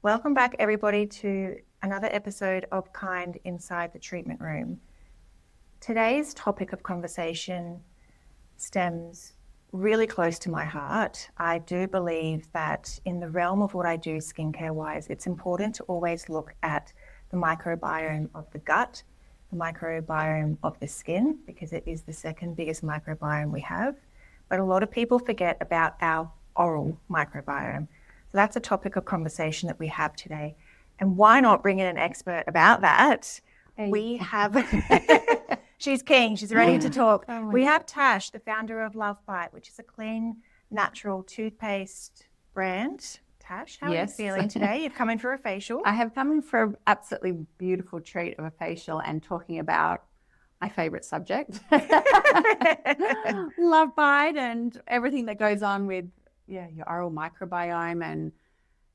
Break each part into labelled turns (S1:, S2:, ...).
S1: Welcome back, everybody, to another episode of Kind Inside the Treatment Room. Today's topic of conversation stems really close to my heart. I do believe that in the realm of what I do skincare-wise, it's important to always look at the microbiome of the gut, the microbiome of the skin, because it is the second biggest microbiome we have. But a lot of people forget about our oral microbiome. So that's a topic of conversation that we have today. And why not bring in an expert about that?
S2: Hey.
S1: We have, she's keen, she's ready to talk. We have Tash, the founder of LoveByt, which is a clean, natural toothpaste brand. Tash, how are you feeling today? You've come in for a facial.
S2: I have come in for an absolutely beautiful treat of a facial and talking about my favourite subject, LoveByt, and everything that goes on with your oral microbiome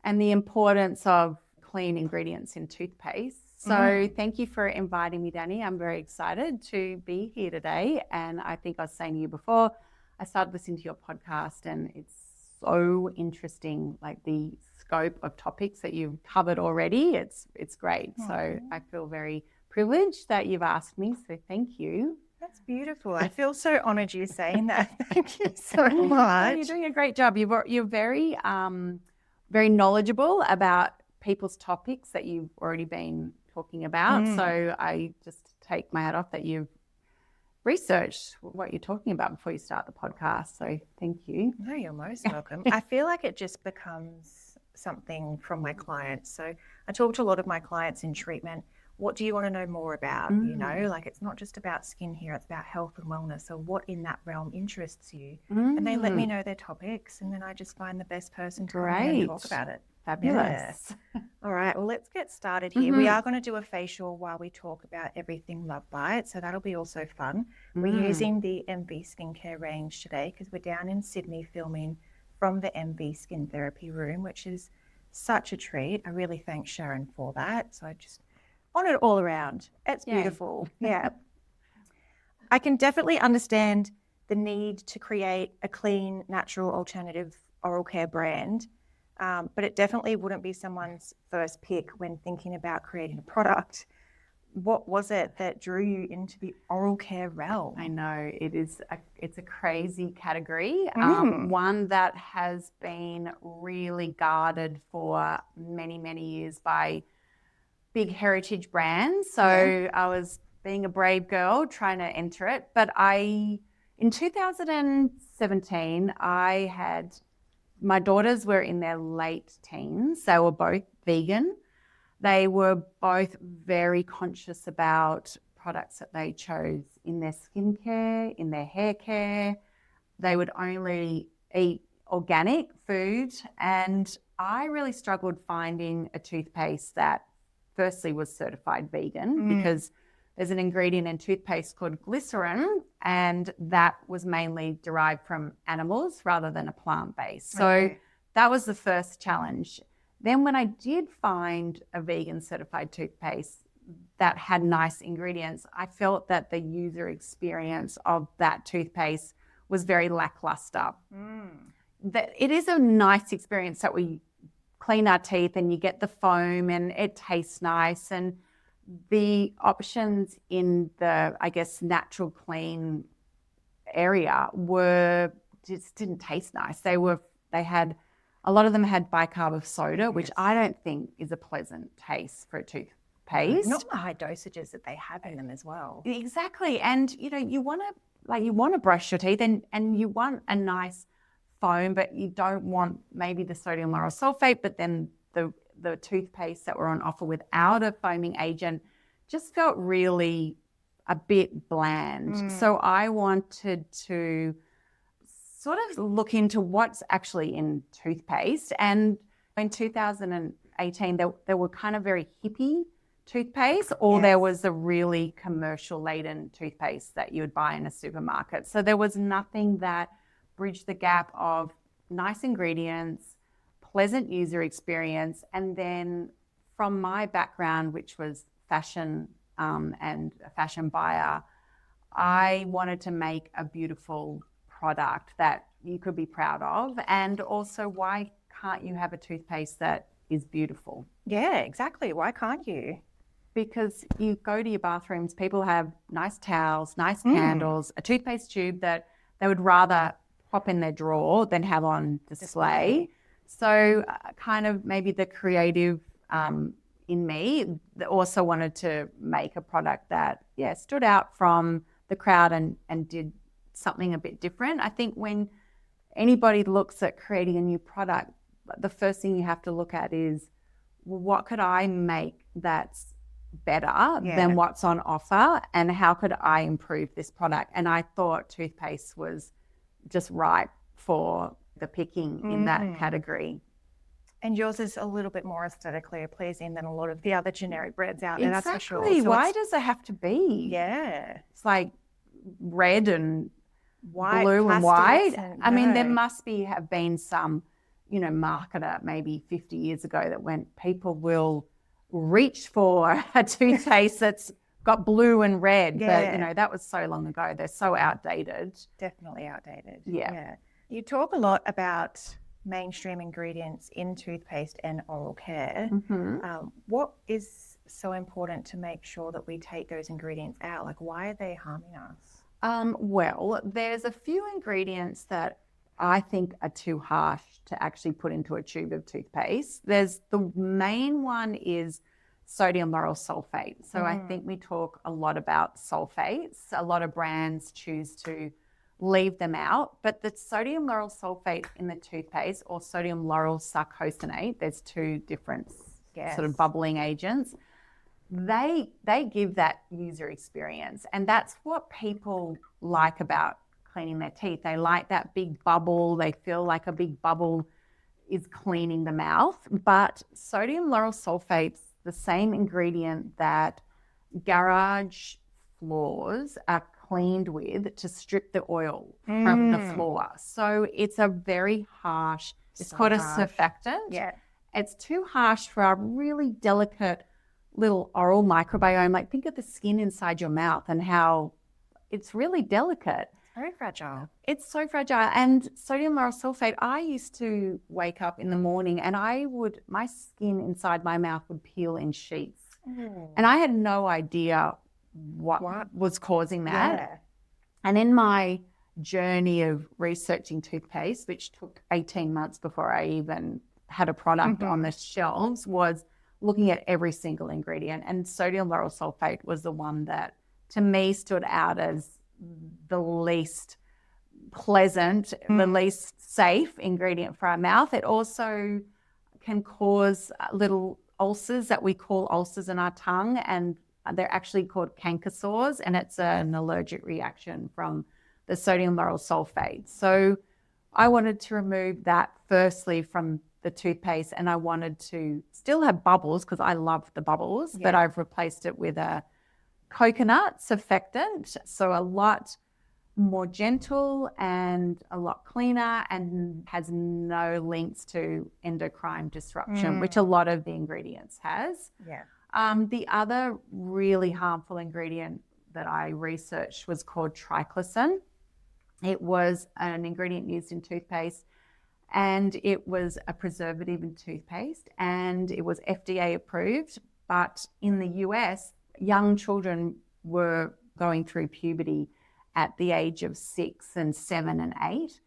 S2: and the importance of clean ingredients in toothpaste. So thank you for inviting me, Danny. I'm very excited to be here today. And I think I was saying to you before, I started listening to your podcast and it's so interesting, like the scope of topics that you've covered already. It's great. So I feel very privileged that you've asked me. So thank you.
S1: That's beautiful. I feel so honoured you're saying that. Thank you so much.
S2: You're doing a great job. You're very, very knowledgeable about people's topics that you've already been talking about. So I just take my hat off that you've researched what you're talking about before you start the podcast. So thank you.
S1: No, you're most welcome. I feel like it just becomes something from my clients. So I talk to a lot of my clients in treatment. What do you want to know more about? You know, like it's not just about skin here, it's about health and wellness. So what in that realm interests you? And they let me know their topics and then I just find the best person to come in and talk about it.
S2: Fabulous.
S1: Yeah. All right, well, let's get started here. We are going to do a facial while we talk about everything LoveByt, so that'll be also fun. We're using the MV skincare range today because we're down in Sydney filming from the MV Skin Therapy Room, which is such a treat. I really thank Sharon for that. So I just want it all around. It's beautiful. Yeah. I can definitely understand the need to create a clean, natural, alternative oral care brand. But it definitely wouldn't be someone's first pick when thinking about creating a product. What was it that drew you into the oral care realm?
S2: I know it's a crazy category, one that has been really guarded for many, many years by big heritage brands. So I was being a brave girl trying to enter it. But in 2017, my daughters were in their late teens. They were both vegan. They were both very conscious about products that they chose in their skincare, in their hair care. They would only eat organic food. And I really struggled finding a toothpaste that firstly was certified vegan because there's an ingredient in toothpaste called glycerin, and that was mainly derived from animals rather than a plant-based. So that was the first challenge. Then when I did find a vegan certified toothpaste that had nice ingredients, I felt that the user experience of that toothpaste was very lackluster. That it is a nice experience that we clean our teeth and you get the foam and it tastes nice, and the options in the, I guess, natural clean area just didn't taste nice. A lot of them had bicarb of soda, which I don't think is a pleasant taste for a toothpaste.
S1: Not the high dosages that they have in them as well.
S2: Exactly. And you want to brush your teeth and you want a nice foam, but you don't want maybe the sodium lauryl sulfate, but then the toothpaste that were on offer without a foaming agent just felt really a bit bland. So I wanted to sort of look into what's actually in toothpaste. And in 2018, there were kind of very hippie toothpaste, or there was a really commercial laden toothpaste that you would buy in a supermarket. So there was nothing that bridged the gap of nice ingredients, pleasant user experience, and then from my background, which was fashion and a fashion buyer, I wanted to make a beautiful product that you could be proud of. And also, why can't you have a toothpaste that is beautiful.
S1: Yeah, exactly. Why can't you?
S2: Because you go to your bathrooms, people have nice towels, nice candles, a toothpaste tube that they would rather pop in their drawer than have on display. So kind of maybe the creative in me also wanted to make a product that, stood out from the crowd and did something a bit different. I think when anybody looks at creating a new product, the first thing you have to look at is, well, what could I make that's better than what's on offer, and how could I improve this product? And I thought toothpaste was just right for the picking in that category.
S1: And yours is a little bit more aesthetically pleasing than a lot of the other generic brands out there, that's for sure.
S2: Exactly. Why does it have to be?
S1: Yeah.
S2: It's like red and
S1: White,
S2: blue and white.
S1: and
S2: I mean, there must have been some, marketer maybe 50 years ago that went, people will reach for a toothpaste that's got blue and red. But, that was so long ago. They're so outdated.
S1: Definitely outdated.
S2: Yeah.
S1: You talk a lot about mainstream ingredients in toothpaste and oral care. What is so important to make sure that we take those ingredients out? Like, why are they harming us?
S2: Well, there's a few ingredients that I think are too harsh to actually put into a tube of toothpaste. There's the main one is sodium lauryl sulfate. So I think we talk a lot about sulfates. A lot of brands choose to leave them out, but the sodium lauryl sulfate in the toothpaste, or sodium lauryl sarcosinate, there's two different sort of bubbling agents. They give that user experience, and that's what people like about cleaning their teeth. They like that big bubble. They feel like a big bubble is cleaning the mouth. But sodium lauryl sulfate's the same ingredient that garage floors are cleaned with to strip the oil from the floor. So it's a very harsh, it's called a surfactant.
S1: Yeah.
S2: It's too harsh for our really delicate little oral microbiome. Like, think of the skin inside your mouth and how it's really delicate.
S1: Very fragile.
S2: It's so fragile. And sodium lauryl sulfate, I used to wake up in the morning and my skin inside my mouth would peel in sheets. And I had no idea what was causing that.
S1: Yeah.
S2: And in my journey of researching toothpaste, which took 18 months before I even had a product on the shelves, was looking at every single ingredient. And sodium lauryl sulfate was the one that, to me, stood out as the least pleasant, the least safe ingredient for our mouth. It also can cause little ulcers that we call ulcers in our tongue, and they're actually called canker sores, and it's an allergic reaction from the sodium lauryl sulfate. So I wanted to remove that firstly from the toothpaste, and I wanted to still have bubbles because I love the bubbles, but I've replaced it with a coconut surfactant, so a lot more gentle and a lot cleaner, and has no links to endocrine disruption, which a lot of the ingredients has.
S1: Yeah.
S2: The other really harmful ingredient that I researched was called triclosan. It was an ingredient used in toothpaste, and it was a preservative in toothpaste, and it was FDA approved. But in the US, young children were going through puberty at the age of 6 and 7 and 8.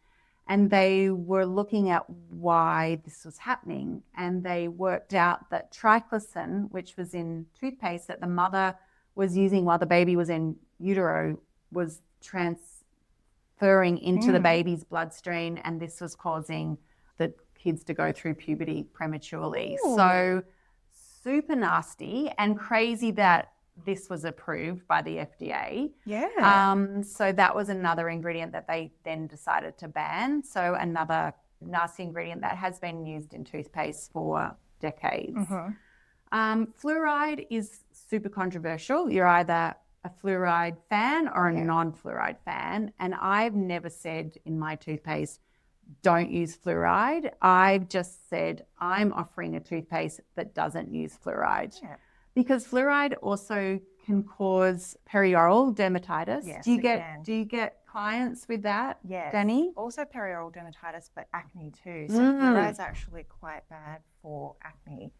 S2: And they were looking at why this was happening. And they worked out that triclosan, which was in toothpaste that the mother was using while the baby was in utero, was transferring into the baby's bloodstream. And this was causing the kids to go through puberty prematurely.
S1: Ooh.
S2: So super nasty, and crazy that this was approved by the FDA.
S1: Yeah.
S2: So that was another ingredient that they then decided to ban. So another nasty ingredient that has been used in toothpaste for decades. Fluoride is super controversial. You're either a fluoride fan or a non-fluoride fan. And I've never said in my toothpaste, don't use fluoride. I've just said I'm offering a toothpaste that doesn't use fluoride.
S1: Yeah.
S2: Because fluoride also can cause perioral dermatitis.
S1: Yes,
S2: do you
S1: it
S2: get
S1: can.
S2: do you get clients with that,
S1: Yes.
S2: Danny?
S1: Also perioral dermatitis, but acne too. So fluoride is actually quite bad for acne.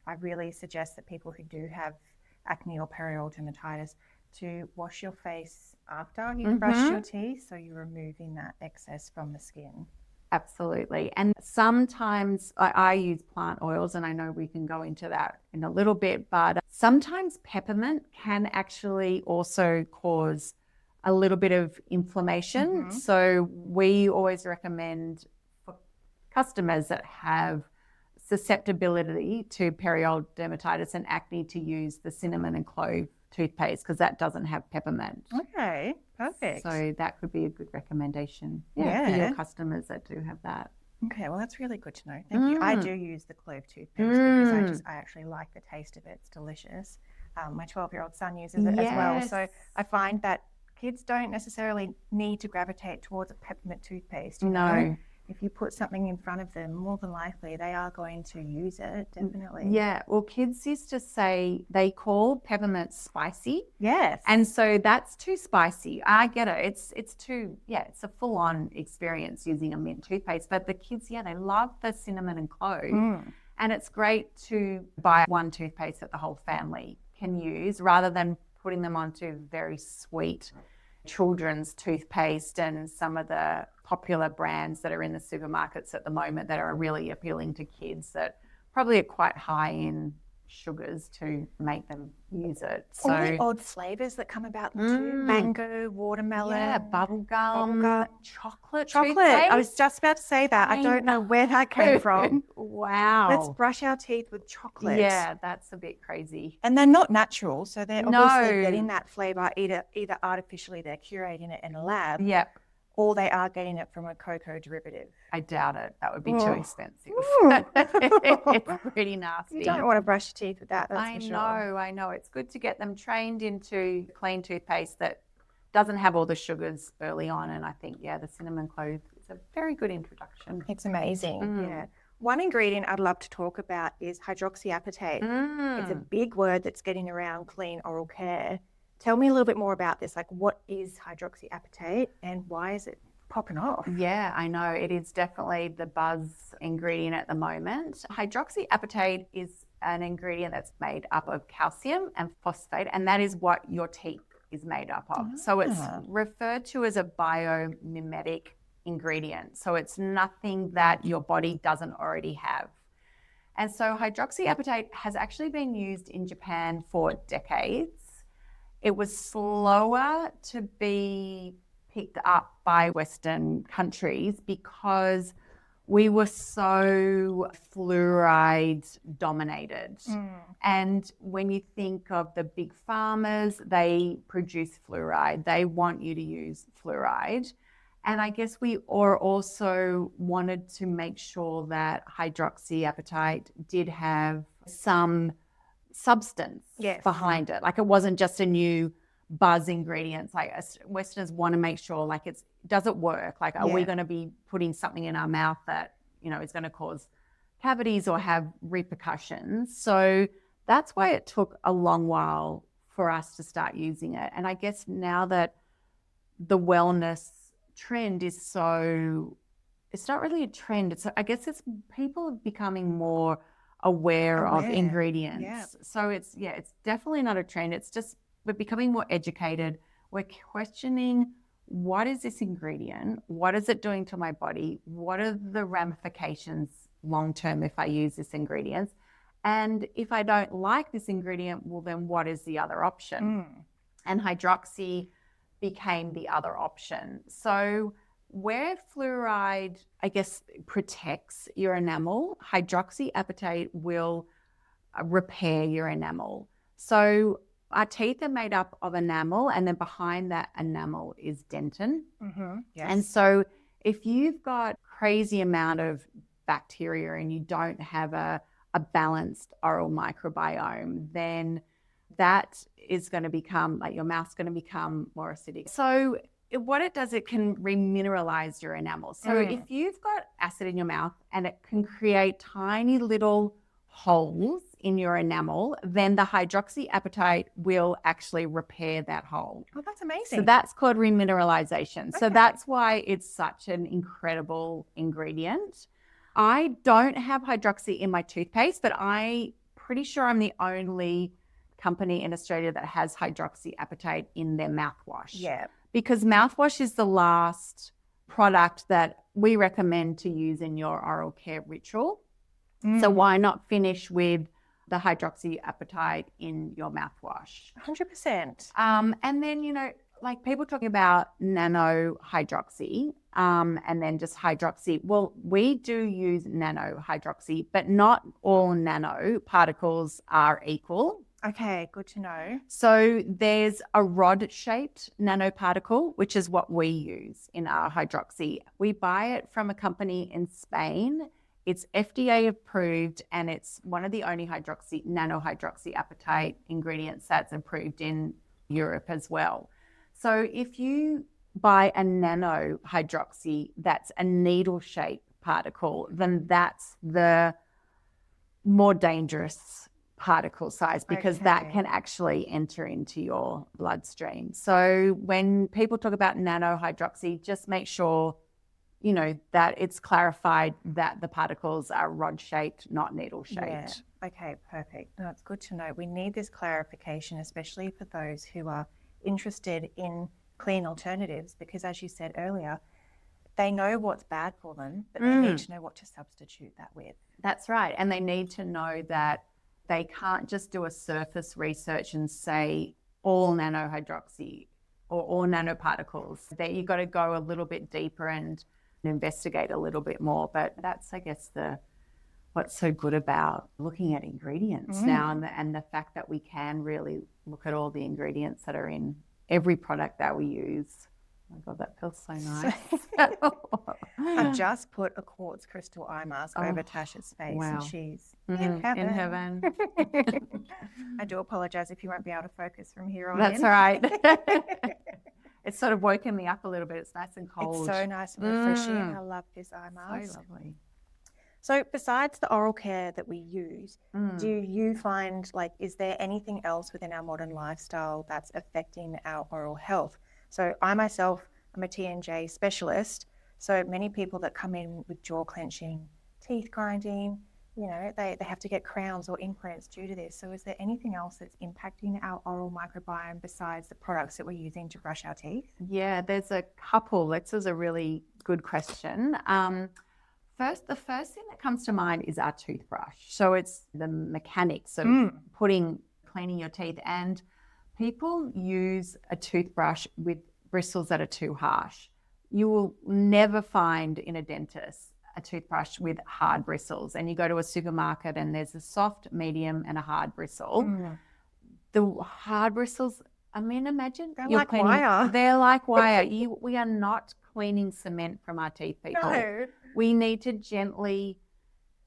S1: I really suggest that people who do have acne or perioral dermatitis to wash your face after you brush your teeth, so you're removing that excess from the skin.
S2: Absolutely. And sometimes I use plant oils, and I know we can go into that in a little bit, but sometimes peppermint can actually also cause a little bit of inflammation. So we always recommend for customers that have susceptibility to perioral dermatitis and acne to use the cinnamon and clove toothpaste, because that doesn't have peppermint.
S1: Okay, perfect.
S2: So that could be a good recommendation for your customers that do have that.
S1: Okay, well, that's really good to know. Thank you. I do use the clove toothpaste because I actually like the taste of it. It's delicious. My 12-year-old son uses it as well. So I find that kids don't necessarily need to gravitate towards a peppermint toothpaste. You know? If you put something in front of them, more than likely they are going to use it, definitely.
S2: Yeah, well, kids used to say they call peppermint spicy.
S1: Yes.
S2: And so that's too spicy. I get it. It's too, it's a full-on experience using a mint toothpaste. But the kids, they love the cinnamon and clove. And it's great to buy one toothpaste that the whole family can use rather than putting them onto very sweet children's toothpaste and some of the popular brands that are in the supermarkets at the moment that are really appealing to kids that probably are quite high in sugars to make them use it.
S1: So all the odd flavors that come about them too. Mango, watermelon,
S2: bubblegum, chocolate.
S1: I was just about to say that. I don't know where that came from.
S2: Wow.
S1: Let's brush our teeth with chocolate.
S2: Yeah, that's a bit crazy.
S1: And they're not natural, so they're obviously getting that flavor either artificially, they're curating it in a lab.
S2: Yep.
S1: Or they are getting it from a cocoa derivative.
S2: I doubt it. That would be too expensive. It's pretty nasty.
S1: You don't want to brush your teeth with that, that's for sure.
S2: I know. It's good to get them trained into clean toothpaste that doesn't have all the sugars early on. And I think, the cinnamon clove is a very good introduction.
S1: It's amazing, yeah. One ingredient I'd love to talk about is hydroxyapatite. It's a big word that's getting around clean oral care. Tell me a little bit more about this. Like, what is hydroxyapatite and why is it popping off?
S2: Yeah, I know. It is definitely the buzz ingredient at the moment. Hydroxyapatite is an ingredient that's made up of calcium and phosphate, and that is what your teeth is made up of. So it's referred to as a biomimetic ingredient. So it's nothing that your body doesn't already have. And so hydroxyapatite has actually been used in Japan for decades. It was slower to be picked up by Western countries because we were so fluoride dominated. And when you think of the big farmers, they produce fluoride. They want you to use fluoride. And I guess we also wanted to make sure that hydroxyapatite did have some substance behind it. Like, it wasn't just a new buzz ingredient. Like, Westerners want to make sure, like, does it work? Like, are we going to be putting something in our mouth that, is going to cause cavities or have repercussions? So that's why it took a long while for us to start using it. And I guess now that the wellness trend is it's not really a trend. I guess it's people are becoming more aware of ingredients.
S1: Yeah.
S2: So it's definitely not a trend. It's just we're becoming more educated. We're questioning, what is this ingredient? What is it doing to my body? What are the ramifications long term if I use this ingredient? And if I don't like this ingredient, well, then what is the other option? And hydroxy became the other option. So where fluoride, I guess, protects your enamel, hydroxyapatite will repair your enamel. So our teeth are made up of enamel, and then behind that enamel is dentin.
S1: Yes.
S2: And so if you've got crazy amount of bacteria and you don't have a balanced oral microbiome, then that is going to become, like, your mouth's going to become more acidic. So what it does, it can remineralize your enamel. So if you've got acid in your mouth, and it can create tiny little holes in your enamel, then the hydroxyapatite will actually repair that hole.
S1: Oh, that's amazing.
S2: So that's called remineralization. So
S1: Okay.
S2: that's why it's such an incredible ingredient. I don't have hydroxy in my toothpaste, but I'm pretty sure I'm the only company in Australia that has hydroxyapatite in their mouthwash.
S1: Yeah.
S2: Because mouthwash is the last product that we recommend to use in your oral care ritual. So why not finish with the hydroxyapatite in your mouthwash?
S1: 100%.
S2: And then, like people talking about nano hydroxy and then just hydroxy. Well, we do use nano hydroxy, but not all nano particles are equal.
S1: Okay, good to know.
S2: So there's a rod-shaped nanoparticle, which is what we use in our hydroxy. We buy it from a company in Spain. It's FDA approved, and it's one of the only nano hydroxyapatite ingredients that's approved in Europe as well. So if you buy a nano hydroxy that's a needle-shaped particle, then that's the more dangerous particle size, because that can actually enter into your bloodstream. So when people talk about nano hydroxy, just make sure that it's clarified that the particles are rod-shaped, not needle-shaped.
S1: Yeah. Okay, perfect. No, it's good to know. We need this clarification, especially for those who are interested in clean alternatives, because as you said earlier, they know what's bad for them, but they need to know what to substitute that with.
S2: That's right. And they need to know that they can't just do a surface research and say all nanohydroxy or all nanoparticles. That you've got to go a little bit deeper and investigate a little bit more. But that's, I guess, what's so good about looking at ingredients now, and the fact that we can really look at all the ingredients that are in every product that we use. Oh my God, that feels so nice.
S1: I've just put a quartz crystal eye mask over Tash's face, and she's in heaven.
S2: In heaven.
S1: I do apologize if you won't be able to focus from here on
S2: That's
S1: in.
S2: all right. It's sort of woken me up a little bit. It's nice and cold.
S1: It's so nice and refreshing. I love this eye mask.
S2: So lovely.
S1: So besides the oral care that we use, do you find, is there anything else within our modern lifestyle that's affecting our oral health? So I myself am a T&J specialist. So many people that come in with jaw clenching, teeth grinding, they have to get crowns or implants due to this. So is there anything else that's impacting our oral microbiome besides the products that we're using to brush our teeth?
S2: Yeah, there's a couple. This is a really good question. The first thing that comes to mind is our toothbrush. So it's the mechanics of cleaning your teeth. And people use a toothbrush with bristles that are too harsh. You will never find in a dentist a toothbrush with hard bristles. And you go to a supermarket and there's a soft, medium, and a hard bristle. The hard bristles, imagine
S1: they're like wire.
S2: They're like wire. We are not cleaning cement from our teeth, people.
S1: No.
S2: We need to gently,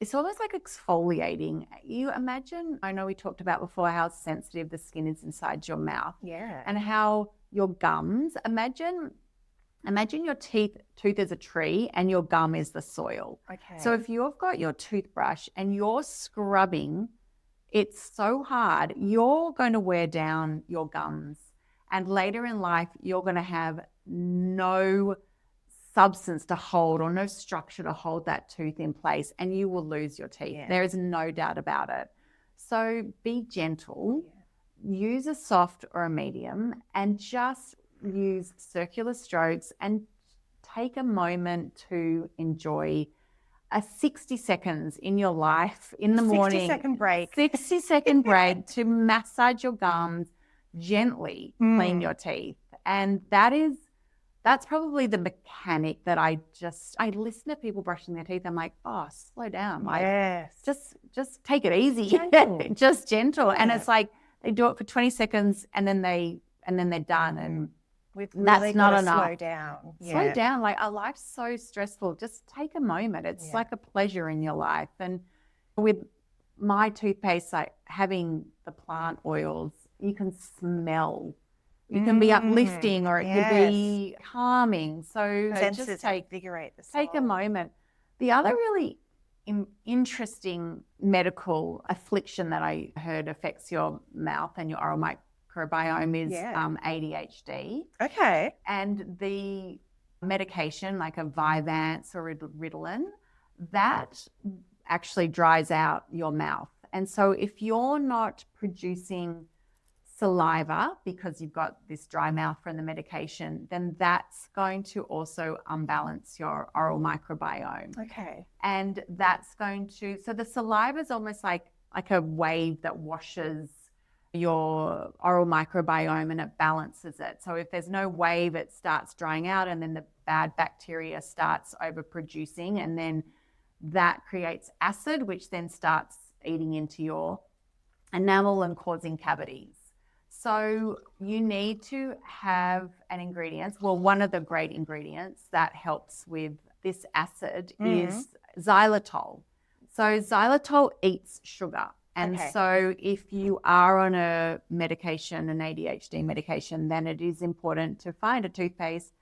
S2: it's almost like exfoliating. You imagine, I know we talked about before how sensitive the skin is inside your mouth.
S1: Yeah.
S2: And how your gums, imagine your tooth is a tree and your gum is the soil.
S1: Okay.
S2: So if you've got your toothbrush and you're scrubbing, it's so hard, you're going to wear down your gums. And later in life, you're going to have no substance to hold or no structure to hold that tooth in place, and you will lose your teeth. Yeah. There is no doubt about it. So be gentle, use a soft or a medium, and just use circular strokes and take a moment to enjoy a 60 seconds in your life in the morning.
S1: 60-second break.
S2: 60-second break to massage your gums, gently clean your teeth. And that's probably the mechanic that I listen to people brushing their teeth. I'm like, oh, slow down.
S1: Yes.
S2: Just take it easy.
S1: Gentle.
S2: Just gentle. Yeah. And it's like they do it for 20 seconds and then they're done. And
S1: we've really
S2: that's not enough.
S1: Slow down.
S2: Slow down. Like, our life's so stressful. Just take a moment. It's like a pleasure in your life. And with my toothpaste, like having the plant oils, you can smell. It can be uplifting or it can be calming. So just
S1: invigorate the soul.
S2: Take a moment. The other really interesting medical affliction that I heard affects your mouth and your oral microbiome is ADHD.
S1: Okay.
S2: And the medication like a Vyvanse or Ritalin, that actually dries out your mouth. And so if you're not producing saliva because you've got this dry mouth from the medication, then that's going to also unbalance your oral microbiome.
S1: Okay.
S2: And that's going to, so the saliva is almost like a wave that washes your oral microbiome and it balances it. So if there's no wave, it starts drying out and then the bad bacteria starts overproducing, and then that creates acid, which then starts eating into your enamel and causing cavities. So you need to have an ingredient. Well, one of the great ingredients that helps with this acid is xylitol. So xylitol eats sugar. And so if you are on a medication, an ADHD medication, then it is important to find a toothpaste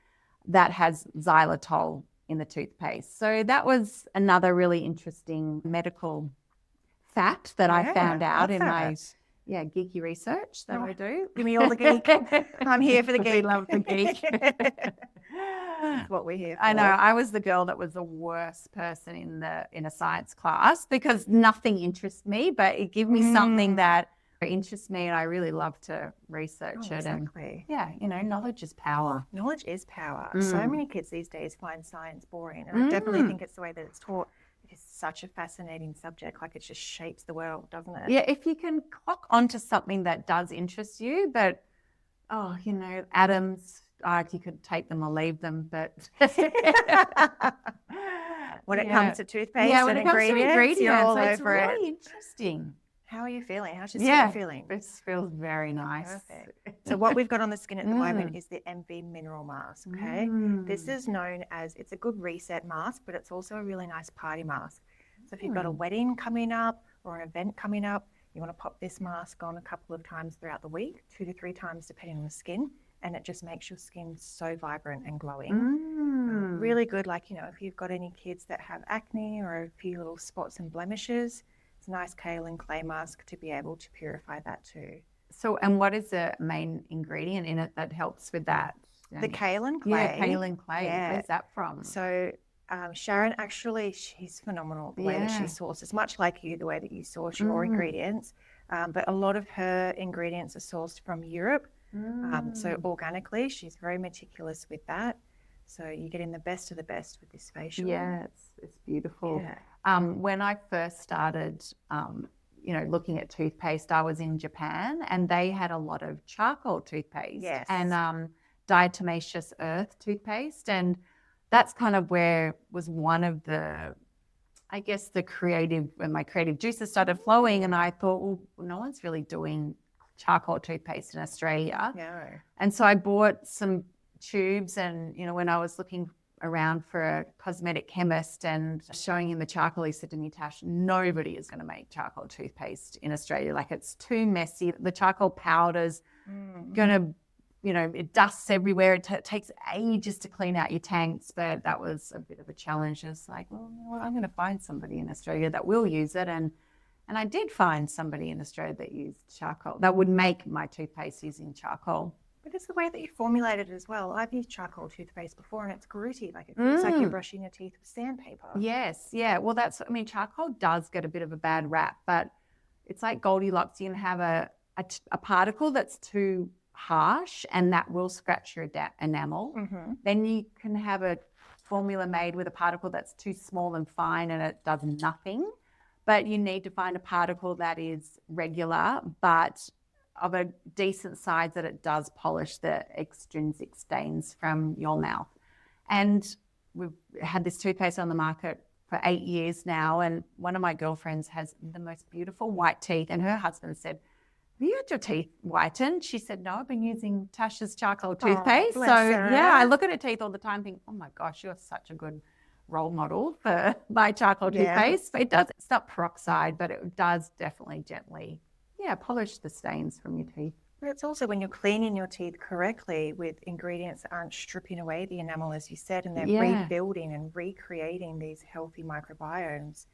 S2: that has xylitol in the toothpaste. So that was another really interesting medical fact that I found out in my geeky research that I do.
S1: Give me all the geek. I'm here for the geek.
S2: We love the geek.
S1: That's what we're here for.
S2: I know. I was the girl that was the worst person in a science class because nothing interests me, but it gave me something that interests me, and I really love to research it.
S1: Exactly.
S2: And knowledge is power.
S1: Knowledge is power. So many kids these days find science boring, and I definitely think it's the way that it's taught. It's such a fascinating subject. Like, it just shapes the world, doesn't it?
S2: Yeah, if you can clock onto something that does interest you, but atoms, you could take them or leave them, but
S1: when it comes to toothpaste and ingredients, you're all
S2: it's
S1: over it.
S2: Really interesting.
S1: How are you feeling? How's your skin feeling?
S2: This feels very nice.
S1: Perfect. So what we've got on the skin at the moment is the MV Mineral Mask, okay? This is known as, it's a good reset mask, but it's also a really nice party mask. So if you've got a wedding coming up or an event coming up, you want to pop this mask on a couple of times throughout the week, 2 to 3 times depending on the skin, and it just makes your skin so vibrant and glowing. Really good, like, if you've got any kids that have acne or a few little spots and blemishes, it's a nice kaolin clay mask to be able to purify that too.
S2: So, and what is the main ingredient in it that helps with that?
S1: The kaolin clay.
S2: Yeah, kaolin clay. Yeah. Where's that from?
S1: So Sharon, actually, she's phenomenal the way that she sources, much like you, the way that you source your ingredients. But a lot of her ingredients are sourced from Europe. So organically, she's very meticulous with that. So you're getting the best of the best with this facial.
S2: Yeah, it's beautiful.
S1: Yeah.
S2: When I first started, looking at toothpaste, I was in Japan and they had a lot of charcoal toothpaste and diatomaceous earth toothpaste. And that's kind of where was one of the, I guess, when my creative juices started flowing, and I thought, well, no one's really doing charcoal toothpaste in Australia.
S1: No.
S2: And so I bought some tubes, and when I was looking around for a cosmetic chemist and showing him the charcoal, he said to me, Tash, nobody is going to make charcoal toothpaste in Australia. Like, it's too messy. The charcoal powder's going to, it dusts everywhere. It takes ages to clean out your tanks. But that was a bit of a challenge. It's like, well, I'm going to find somebody in Australia that will use it. And I did find somebody in Australia that used charcoal, that would make my toothpaste using charcoal.
S1: But it's the way that you formulate it as well. I've used charcoal toothpaste before, and it's gritty. Like, it feels like you're brushing your teeth with sandpaper.
S2: Yes, yeah. Well, charcoal does get a bit of a bad rap, but it's like Goldilocks. You can have a particle that's too harsh, and that will scratch your enamel. Then you can have a formula made with a particle that's too small and fine, and it does nothing. But you need to find a particle that is regular, but of a decent size, that it does polish the extrinsic stains from your mouth. And we've had this toothpaste on the market for 8 years now, and one of my girlfriends has the most beautiful white teeth, and her husband said, have you had your teeth whitened? She said, no, I've been using Tash's charcoal toothpaste. So I look at her teeth all the time thinking, oh my gosh, you're such a good role model for my charcoal toothpaste. But it's not peroxide, but it does definitely gently polish the stains from your teeth.
S1: But it's also when you're cleaning your teeth correctly with ingredients that aren't stripping away the enamel, as you said, and they're rebuilding and recreating these healthy microbiomes.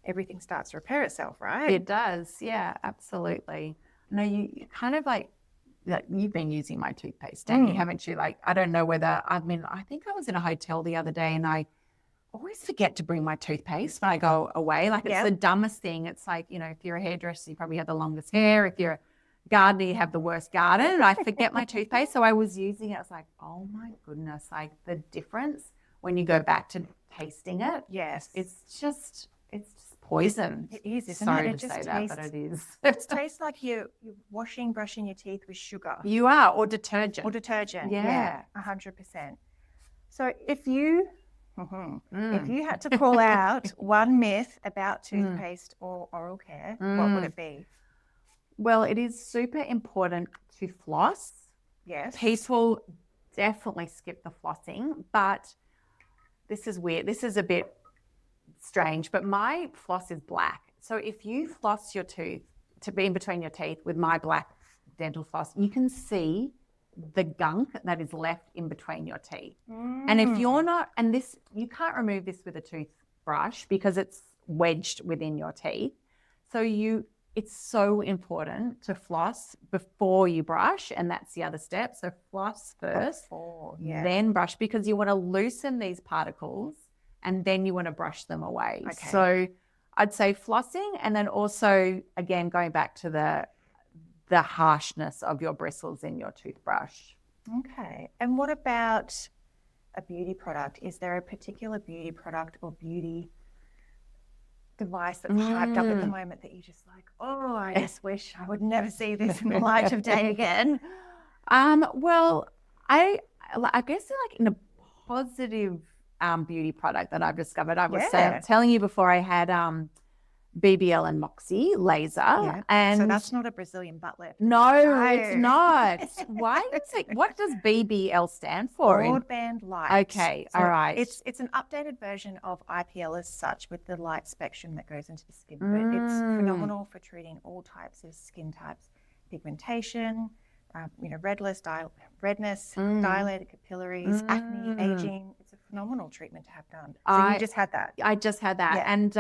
S1: everything starts to repair itself, right?
S2: It does. Yeah, absolutely. No, you kind of like you've been using my toothpaste, don't you? Haven't you? Like, I don't know whether, I mean, I think I was in a hotel the other day and I always forget to bring my toothpaste when I go away. Like, it's the dumbest thing. It's like, you know, if you're a hairdresser, you probably have the longest hair. If you're a gardener, you have the worst garden. I forget my toothpaste. So I was using it. I was like, oh my goodness, like the difference when you go back to tasting it.
S1: Yes.
S2: It's just poison.
S1: It is, isn't
S2: Sorry
S1: it?
S2: to say that, but it is.
S1: It tastes like you're washing, brushing your teeth with sugar.
S2: You are, or detergent.
S1: Or detergent.
S2: Yeah.
S1: 100%. So if you had to call out one myth about toothpaste or oral care, what would it be?
S2: Well, it is super important to floss.
S1: Yes.
S2: People definitely skip the flossing, but this is weird. This is a bit strange, but my floss is black. So if you floss your tooth to be in between your teeth with my black dental floss, you can see the gunk that is left in between your teeth. And if you're not, and this, you can't remove this with a toothbrush because it's wedged within your teeth. So it's so important to floss before you brush, and that's the other step. So floss first, then brush, because you want to loosen these particles and then you want to brush them away.
S1: Okay.
S2: So I'd say flossing, and then also, again, going back to the harshness of your bristles in your toothbrush.
S1: Okay. And what about a beauty product? Is there a particular beauty product or beauty device that's hyped up at the moment that you just like, oh, I just wish I would never see this in the light of day again?
S2: Well, I guess like in a positive beauty product that I've discovered, I was telling you before, I had BBL and Moxie laser, and
S1: so that's not a Brazilian butt lift.
S2: No, it's not. Why? What does BBL stand for?
S1: Broadband light.
S2: Okay,
S1: so
S2: all right.
S1: It's an updated version of IPL as such, with the light spectrum that goes into the skin. But it's phenomenal for treating all types of skin types, pigmentation, redness, dilated capillaries, acne, aging. It's a phenomenal treatment to have done. So you just had that.
S2: I just had that. Yeah. And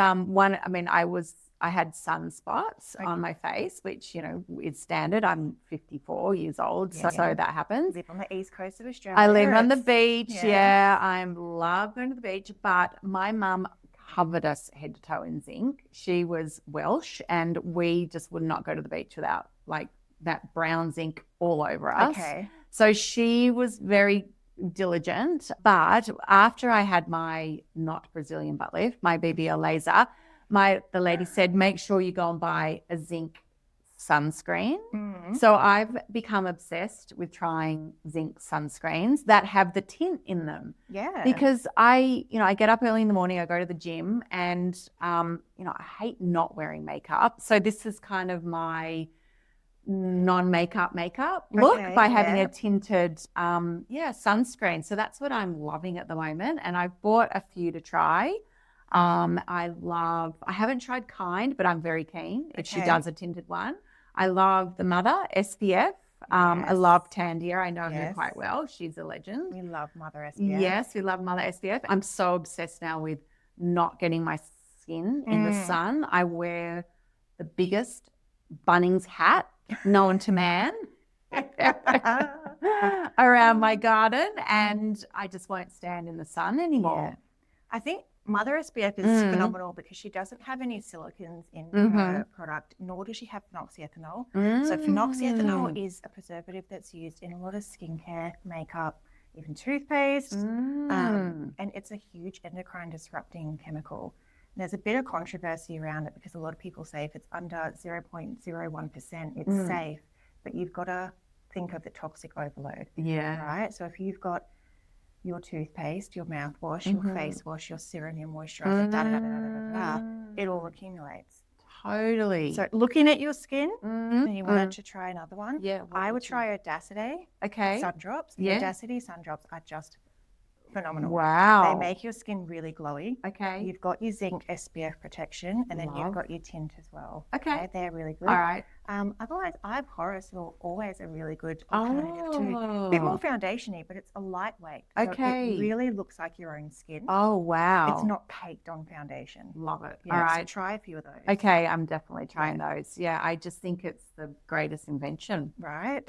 S2: I had sunspots on my face, which, is standard. I'm 54 years old, so that happens.
S1: You live on the east coast of Australia.
S2: I live on the beach, I love going to the beach, but my mum covered us head to toe in zinc. She was Welsh, and we just would not go to the beach without, like, that brown zinc all over us.
S1: Okay.
S2: So she was very diligent, but after I had my not Brazilian butt lift, my BBL laser, the lady said, make sure you go and buy a zinc sunscreen. So I've become obsessed with trying zinc sunscreens that have the tint in them.
S1: Yeah.
S2: Because I get up early in the morning, I go to the gym, and I hate not wearing makeup. So this is kind of my non-makeup look by having a tinted sunscreen. So that's what I'm loving at the moment, and I've bought a few to try. I haven't tried Kind, but I'm very keen if she does a tinted one. I love the Mother SPF. I love Tandia. I know her quite well. She's a legend.
S1: We love Mother SPF.
S2: Yes, we love Mother SPF. I'm so obsessed now with not getting my skin in the sun. I wear the biggest Bunnings hat known to man around my garden, and I just won't stand in the sun anymore.
S1: I think Mother SPF is phenomenal because she doesn't have any silicons in her product, nor does she have phenoxyethanol. So phenoxyethanol is a preservative that's used in a lot of skincare, makeup, even toothpaste, and it's a huge endocrine disrupting chemical. And there's a bit of controversy around it because a lot of people say if it's under 0.01%, it's safe, but you've got to think of the toxic overload.
S2: Yeah.
S1: Right? So if you've got your toothpaste, your mouthwash, your face wash, your serum, your moisturizer, it all accumulates.
S2: Totally.
S1: So looking at your skin, and you wanted to try another one,
S2: yeah,
S1: I would try Audacity sun drops. The Audacity sun drops are just phenomenal.
S2: Wow.
S1: They make your skin really glowy.
S2: Okay.
S1: You've got your zinc SPF protection, and then you've got your tint as well.
S2: Okay.
S1: They're really good.
S2: All right.
S1: Otherwise, eye of horror is always a really good alternative too. A bit more foundation-y, but it's a lightweight. So
S2: Okay.
S1: it really looks like your own skin.
S2: Oh, wow.
S1: It's not caked on foundation.
S2: Love it.
S1: Yeah,
S2: All right.
S1: so try a few of those.
S2: Okay, I'm definitely trying those. Yeah, I just think it's the greatest invention.
S1: Right?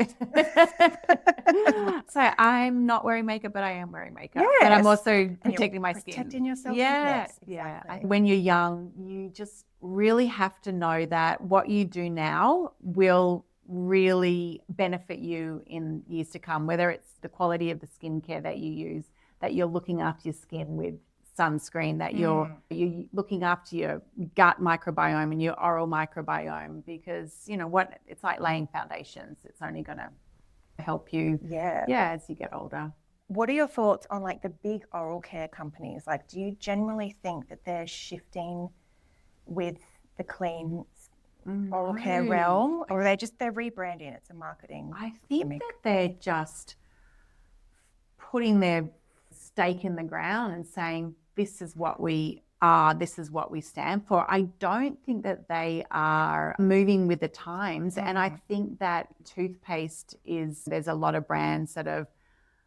S2: So I'm not wearing makeup, but I am wearing makeup. But I'm also protecting my skin.
S1: Protecting yourself.
S2: Yeah,
S1: Yes, exactly.
S2: When you're young, you just really have to know that what you do now will really benefit you in years to come, whether it's the quality of the skincare that you use, that you're looking after your skin with sunscreen, that you're looking after your gut microbiome and your oral microbiome, because you know what, it's like laying foundations. It's only going to help you as you get older.
S1: What are your thoughts on like the big oral care companies? Like, do you generally think that they're shifting with the clean oral care realm, or are they're rebranding? It's a marketing
S2: I think
S1: gimmick.
S2: that they're just putting their stake in the ground and saying, this is what we are, this is what we stand for. I don't think that they are moving with the times. And I think that toothpaste there's a lot of brands that have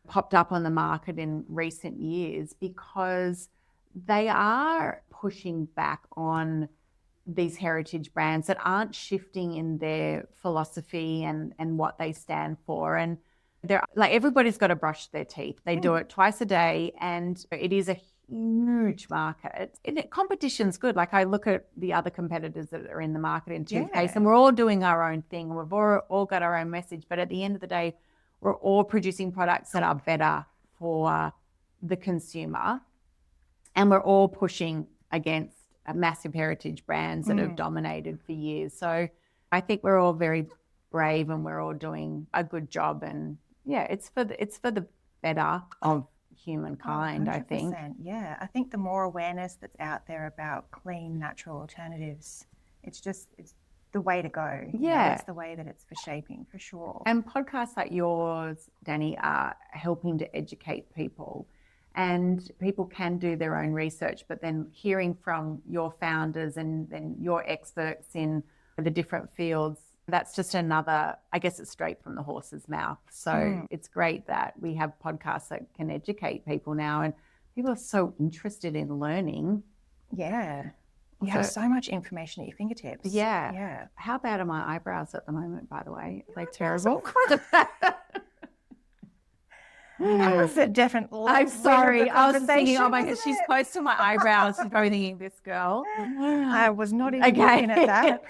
S2: popped up on the market in recent years because they are pushing back on these heritage brands that aren't shifting in their philosophy and what they stand for. And they're like, everybody's got to brush their teeth. They do it twice a day, and it is a huge market. And competition's good. Like I look at the other competitors that are in the market in toothpaste, and we're all doing our own thing. We've all got our own message, but at the end of the day, we're all producing products that are better for the consumer, and we're all pushing against massive heritage brands that have dominated for years. So I think we're all very brave, and we're all doing a good job. And it's for the better of humankind, I think.
S1: Yeah, I think the more awareness that's out there about clean, natural alternatives, it's the way to go.
S2: Yeah.
S1: It's the way that it's for shaping, for sure.
S2: And podcasts like yours, Danny, are helping to educate people. And people can do their own research, but then hearing from your founders and then your experts in the different fields, that's just another, I guess it's straight from the horse's mouth. So it's great that we have podcasts that can educate people now, and people are so interested in learning.
S1: Yeah. You have so much information at your fingertips.
S2: Yeah.
S1: Yeah.
S2: How bad are my eyebrows at the moment, by the way? Are they terrible?
S1: That's a different.
S2: I'm sorry. I was thinking, oh my God, she's close to my eyebrows. She's probably thinking, this girl.
S1: I was not even looking at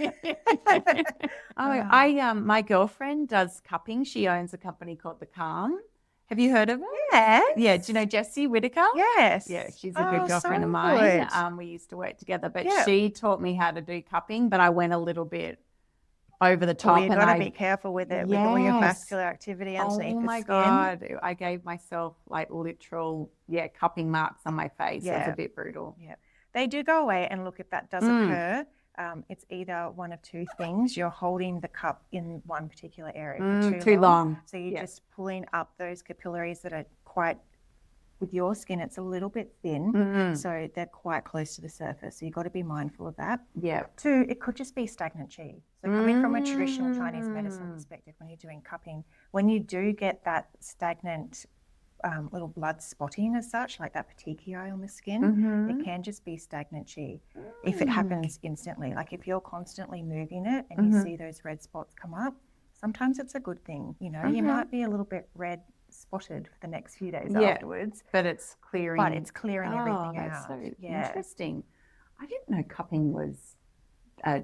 S1: that.
S2: My girlfriend does cupping. She owns a company called The Calm. Have you heard of it?
S1: Yes.
S2: Yeah. Do you know Jessie Whitaker?
S1: Yes.
S2: Yeah, she's a good girlfriend of mine. We used to work together, but she taught me how to do cupping, but I went a little bit over the top.
S1: You've got to be careful with it, with all your vascular activity underneath the skin.
S2: Oh my God. I gave myself like literal, cupping marks on my face. Yeah. It was a bit brutal.
S1: Yeah. They do go away, and look, if that does occur, it's either one of two things. You're holding the cup in one particular area for too long. So you're just pulling up those capillaries that are quite, with your skin, it's a little bit thin, so they're quite close to the surface. So you've got to be mindful of that.
S2: Yeah.
S1: Two, it could just be stagnant qi. So coming from a traditional Chinese medicine perspective, when you're doing cupping, when you do get that stagnant little blood spotting as such, like that petechiae on the skin, it can just be stagnant qi if it happens instantly. Like if you're constantly moving it and you see those red spots come up, sometimes it's a good thing. You know, you might be a little bit red spotted for the next few days afterwards,
S2: but it's clearing.
S1: Everything out.
S2: So interesting. I didn't know cupping was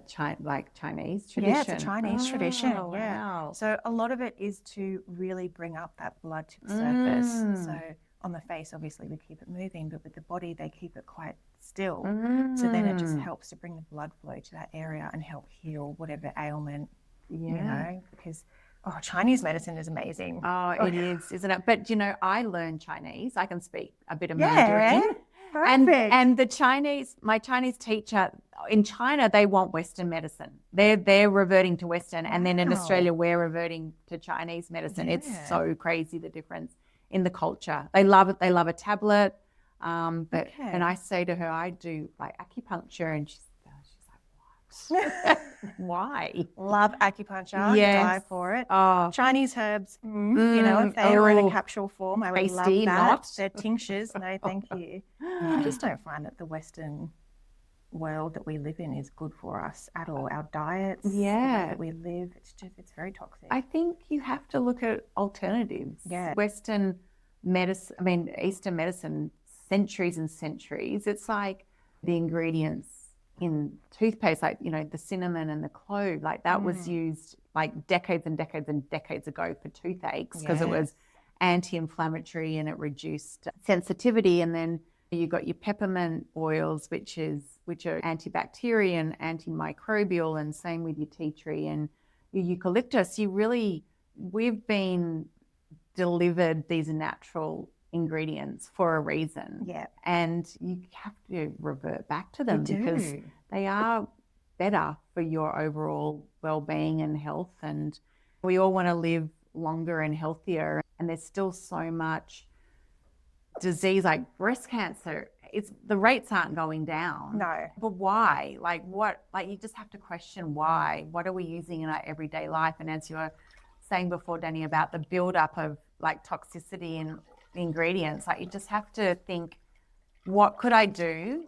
S2: Chinese tradition.
S1: Yeah, it's a Chinese tradition.
S2: Oh, wow.
S1: So a lot of it is to really bring up that blood to the surface. So on the face, obviously, we keep it moving, but with the body, they keep it quite still. So then it just helps to bring the blood flow to that area and help heal whatever ailment, you know, because Chinese medicine is amazing.
S2: Oh, it is, isn't it? But, you know, I learned Chinese. I can speak a bit of Mandarin. And my Chinese teacher in China, they want Western medicine. They're reverting to Western. And then in Australia, we're reverting to Chinese medicine. It's so crazy, the difference in the culture. They love it. They love a tablet. And I say to her, I do like acupuncture, and she's like, Why?
S1: Love acupuncture.
S2: Yes.
S1: Die for it.
S2: Oh,
S1: Chinese herbs, if they were in a capsule form, I would love
S2: tasty,
S1: that.
S2: not.
S1: They're tinctures. No, thank you. I just don't find that the Western world that we live in is good for us at all. Our diets, the way that we live, it's very toxic.
S2: I think you have to look at alternatives.
S1: Yeah.
S2: Western medicine, Eastern medicine, centuries and centuries. It's like the ingredients in toothpaste, like, the cinnamon and the clove, like that was used like decades and decades and decades ago for toothaches because it was anti-inflammatory and it reduced sensitivity. And then you got your peppermint oils, which are antibacterial, antimicrobial, and same with your tea tree and your eucalyptus. We've been delivered these natural ingredients for a reason.
S1: Yeah.
S2: And you have to revert back to them because they are better for your overall well-being and health. And we all want to live longer and healthier. And there's still so much disease like breast cancer. The rates aren't going down.
S1: No.
S2: But why? You just have to question why. What are we using in our everyday life? And as you were saying before, Danny, about the buildup of like toxicity in ingredients, like you just have to think, what could I do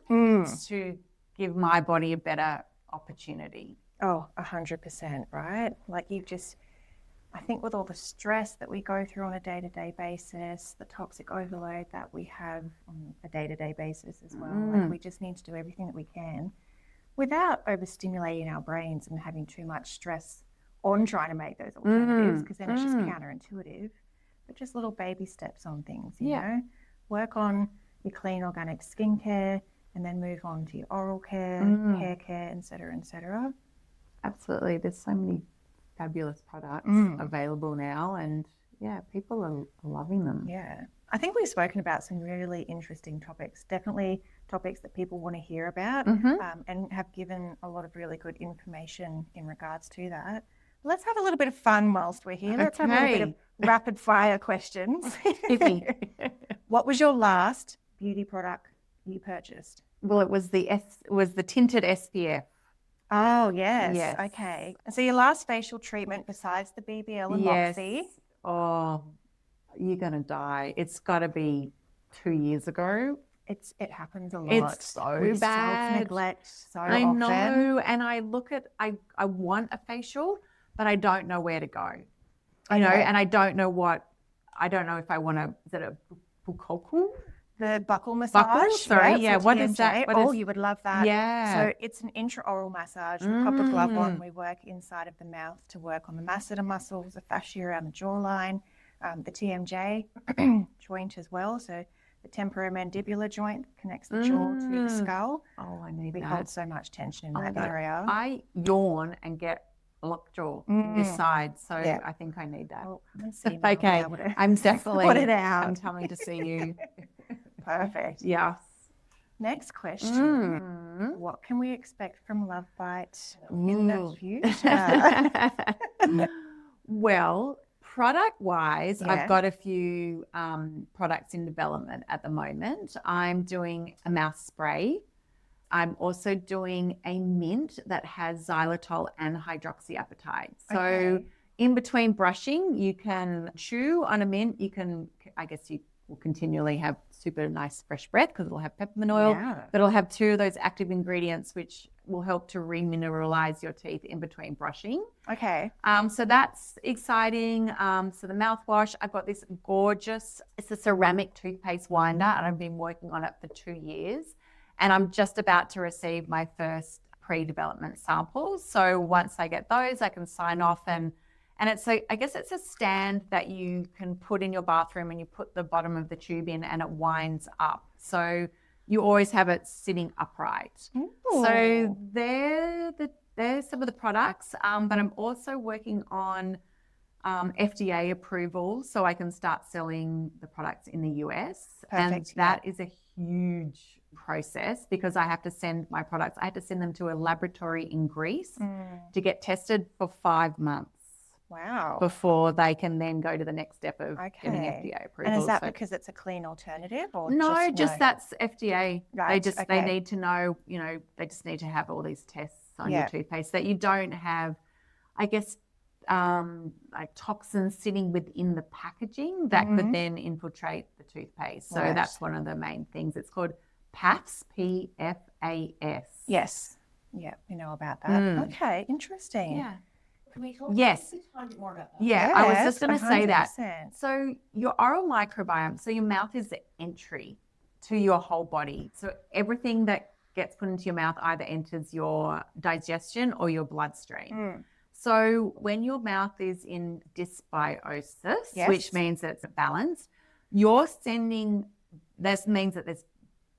S2: to give my body a better opportunity?
S1: Oh, 100%, right? Like I think with all the stress that we go through on a day-to-day basis, the toxic overload that we have on a day-to-day basis as well, like we just need to do everything that we can without overstimulating our brains and having too much stress on trying to make those alternatives, because then it's just counterintuitive. But just little baby steps on things, you know? Work on your clean organic skincare and then move on to your oral care, hair care, et cetera,
S2: Absolutely. There's so many fabulous products available now, and people are loving them.
S1: Yeah. I think we've spoken about some really interesting topics, definitely topics that people want to hear about, and have given a lot of really good information in regards to that. Let's have a little bit of fun whilst we're here. Let's have a little bit of rapid fire questions. What was your last beauty product you purchased?
S2: Well, it was the tinted SPF.
S1: Oh, yes. Okay. So your last facial treatment besides the BBL and Moxie?
S2: Oh, you're going to die. It's got to be 2 years ago.
S1: It happens a lot.
S2: It's so bad.
S1: Self-neglect so
S2: I
S1: often.
S2: know. And I look at, I want a facial, but I don't know where to go. And I don't know if I want to, is it a buccal?
S1: The buccal massage.
S2: Buccal? Sorry, what is that?
S1: You would love that.
S2: Yeah.
S1: So it's an intraoral massage. We pop a glove on. We work inside of the mouth to work on the masseter muscles, the fascia around the jawline, the TMJ joint as well. So the temporomandibular joint connects the jaw to the skull.
S2: Oh, I need that.
S1: We hold so much tension in that area.
S2: I yawn and get lockjaw this side, so I think I need that.
S1: Well, see
S2: okay, I'm definitely
S1: put it out.
S2: I'm coming to see you.
S1: Perfect.
S2: Yes.
S1: Next question. What can we expect from LoveByt in the future?
S2: Well, product-wise, I've got a few products in development at the moment. I'm doing a mouth spray. I'm also doing a mint that has xylitol and hydroxyapatite. So in between brushing, you can chew on a mint. You will continually have super nice fresh breath because it'll have peppermint oil, but it'll have 2 of those active ingredients which will help to remineralize your teeth in between brushing.
S1: Okay.
S2: So that's exciting. So the mouthwash, I've got this gorgeous, it's a ceramic toothpaste winder, and I've been working on it for 2 years. And I'm just about to receive my first pre-development samples. So once I get those, I can sign off and I guess it's a stand that you can put in your bathroom, and you put the bottom of the tube in and it winds up. So you always have it sitting upright. Ooh. So they're some of the products, but I'm also working on FDA approval so I can start selling the products in the US.
S1: Perfect.
S2: And that is a huge process because I have to send my products, I have to send them to a laboratory in Greece to get tested for 5 months.
S1: Wow.
S2: Before they can then go to the next step of getting FDA approval.
S1: And is that because it's a clean alternative, or
S2: just that's FDA.
S1: Right.
S2: They need to know, they just need to have all these tests on your toothpaste, that you don't have, I guess, like toxins sitting within the packaging that could then infiltrate the toothpaste. So that's one of the main things. It's called PFAS, PFAS.
S1: Yes. Yeah, we know about that. Okay, interesting.
S2: Yeah.
S3: Can we talk
S2: Yes.
S3: a tiny bit more about that?
S2: Yeah, I was just going to say that.
S1: 100%.
S2: So your oral microbiome, so your mouth is the entry to your whole body. So everything that gets put into your mouth either enters your digestion or your bloodstream. So when your mouth is in dysbiosis, which means that it's balanced, you're sending, this means that there's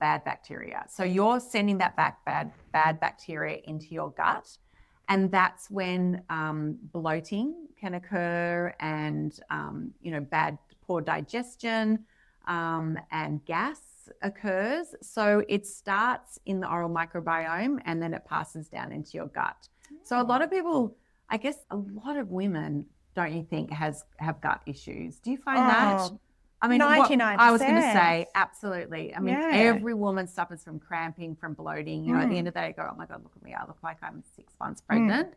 S2: bad bacteria. So you're sending that bad bacteria into your gut. And that's when bloating can occur and, poor digestion and gas occurs. So it starts in the oral microbiome and then it passes down into your gut. So a lot of people, I guess a lot of women, don't you think, have gut issues? Do you find that? I mean,
S1: 99%.
S2: I was going to say, absolutely. I mean, every woman suffers from cramping, from bloating. At the end of the day, go, oh my God, look at me. I look like I'm 6 months pregnant.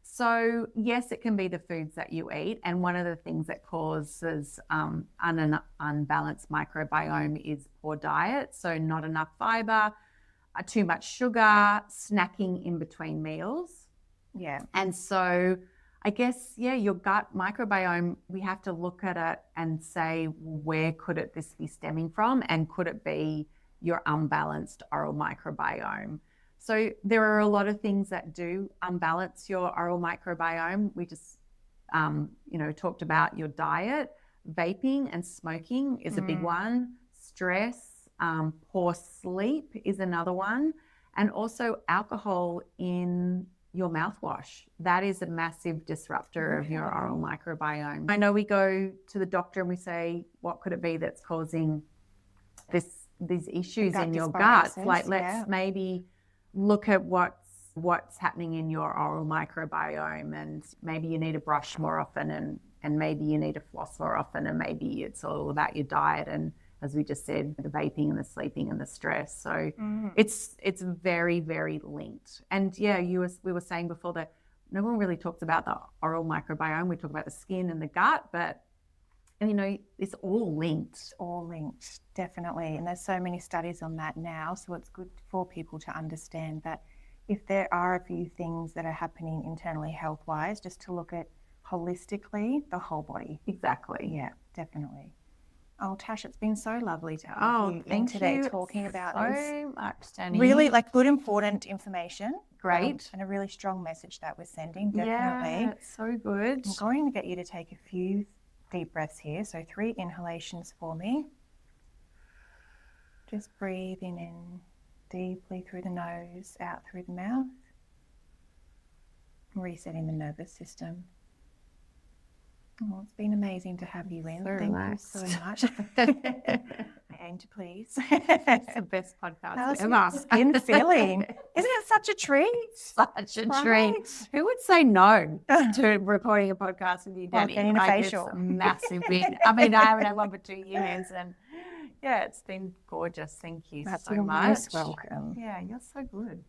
S2: So yes, it can be the foods that you eat. And one of the things that causes an unbalanced microbiome is poor diet. So not enough fiber, too much sugar, snacking in between meals.
S1: Yeah.
S2: And so I guess, your gut microbiome, we have to look at it and say, where could this be stemming from? And could it be your unbalanced oral microbiome? So there are a lot of things that do unbalance your oral microbiome. We just, talked about your diet. Vaping and smoking is a big one. Stress, poor sleep is another one. And also alcohol in your mouthwash. That is a massive disruptor of your oral microbiome. I know we go to the doctor and we say, what could it be that's causing these issues in your gut? Like, let's maybe look at what's happening in your oral microbiome, and maybe you need to brush more often, and maybe you need to floss more often, and maybe it's all about your diet, and as we just said, the vaping and the sleeping and the stress. So it's very, very linked. And we were saying before that no one really talks about the oral microbiome. We talk about the skin and the gut, but it's all linked.
S1: It's all linked, definitely. And there's so many studies on that now. So it's good for people to understand that if there are a few things that are happening internally health-wise, just to look at holistically the whole body.
S2: Exactly.
S1: Yeah, definitely. Oh, Tash, it's been so lovely to have you in today talking about
S2: so much, Danny.
S1: Really good, important information.
S2: Great.
S1: And a really strong message that we're sending, definitely.
S2: Yeah, it's so good.
S1: I'm going to get you to take a few deep breaths here. So 3 inhalations for me. Just breathing in deeply through the nose, out through the mouth. Resetting the nervous system. Oh, it's been amazing to have you in. Thank you so much. I aim to please.
S2: It's the best podcast ever.
S1: Skin feeling. Isn't it such a treat?
S2: Such a treat. Who would say no to recording a podcast with you, Danny?
S1: Getting a facial.
S2: It's a massive win. I mean, I haven't had one for 2 years, and it's been gorgeous. Thank you so much.
S1: You're most welcome.
S2: Yeah, you're so good.